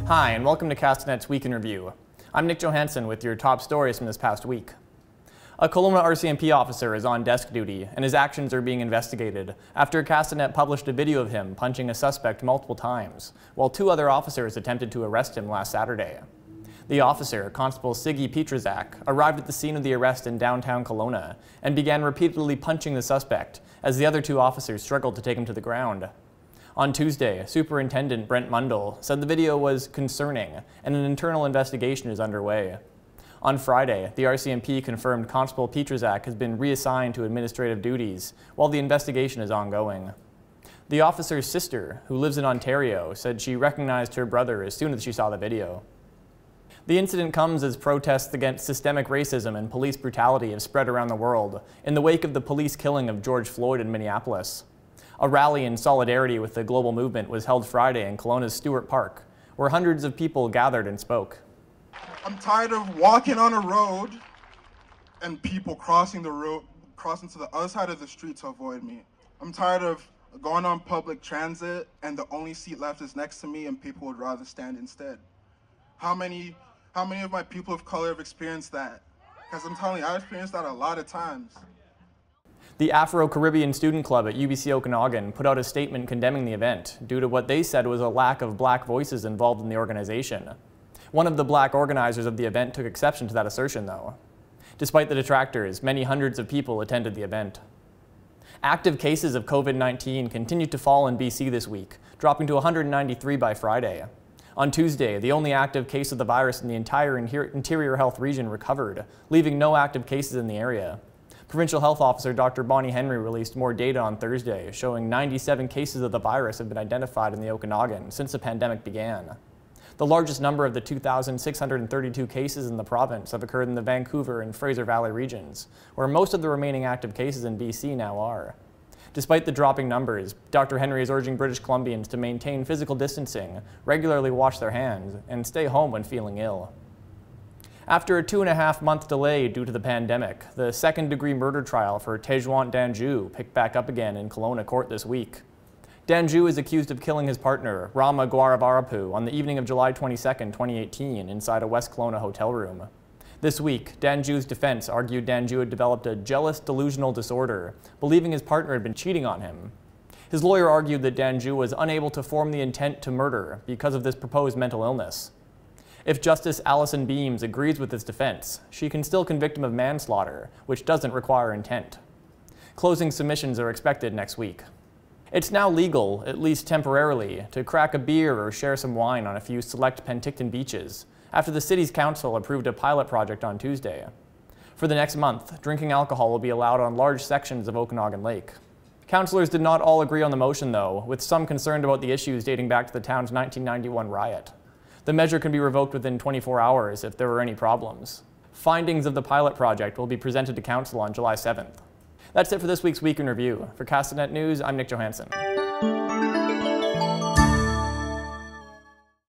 Hi, and welcome to Castanet's Week in Review. I'm Nich Johansen with your top stories from this past week. A Kelowna RCMP officer is on desk duty, and his actions are being investigated after Castanet published a video of him punching a suspect multiple times, while two other officers attempted to arrest him last Saturday. The officer, Constable Siggy Petrazak, arrived at the scene of the arrest in downtown Kelowna and began repeatedly punching the suspect as the other two officers struggled to take him to the ground. On Tuesday, Superintendent Brent Mundell said the video was concerning and an internal investigation is underway. On Friday, the RCMP confirmed Constable Petrazak has been reassigned to administrative duties while the investigation is ongoing. The officer's sister, who lives in Ontario, said she recognized her brother as soon as she saw the video. The incident comes as protests against systemic racism and police brutality have spread around the world in the wake of the police killing of George Floyd in Minneapolis. A rally in solidarity with the global movement was held Friday in Kelowna's Stewart Park, where hundreds of people gathered and spoke. I'm tired of walking on a road and people crossing the road, crossing to the other side of the street to avoid me. I'm tired of going on public transit and the only seat left is next to me and people would rather stand instead. How many of my people of color have experienced that? Because I'm telling you, I've experienced that a lot of times. The Afro-Caribbean Student Club at UBC Okanagan put out a statement condemning the event due to what they said was a lack of black voices involved in the organization. One of the black organizers of the event took exception to that assertion, though. Despite the detractors, many hundreds of people attended the event. Active cases of COVID-19 continued to fall in BC this week, dropping to 193 by Friday. On Tuesday, the only active case of the virus in the entire Interior Health region recovered, leaving no active cases in the area. Provincial Health Officer Dr. Bonnie Henry released more data on Thursday, showing 97 cases of the virus have been identified in the Okanagan since the pandemic began. The largest number of the 2,632 cases in the province have occurred in the Vancouver and Fraser Valley regions, where most of the remaining active cases in BC now are. Despite the dropping numbers, Dr. Henry is urging British Columbians to maintain physical distancing, regularly wash their hands, and stay home when feeling ill. After a 2.5-month delay due to the pandemic, the second-degree murder trial for Tejwant Danju picked back up again in Kelowna court this week. Danju is accused of killing his partner, Rama Gwaravarapu, on the evening of July 22, 2018, inside a West Kelowna hotel room. This week, Danju's defense argued Danju had developed a jealous delusional disorder, believing his partner had been cheating on him. His lawyer argued that Danju was unable to form the intent to murder because of this proposed mental illness. If Justice Alison Beams agrees with this defense, she can still convict him of manslaughter, which doesn't require intent. Closing submissions are expected next week. It's now legal, at least temporarily, to crack a beer or share some wine on a few select Penticton beaches, after the city's council approved a pilot project on Tuesday. For the next month, drinking alcohol will be allowed on large sections of Okanagan Lake. Councillors did not all agree on the motion, though, with some concerned about the issues dating back to the town's 1991 riot. The measure can be revoked within 24 hours if there were any problems. Findings of the pilot project will be presented to Council on July 7th. That's it for this week's Week in Review. For Castanet News, I'm Nich Johansen.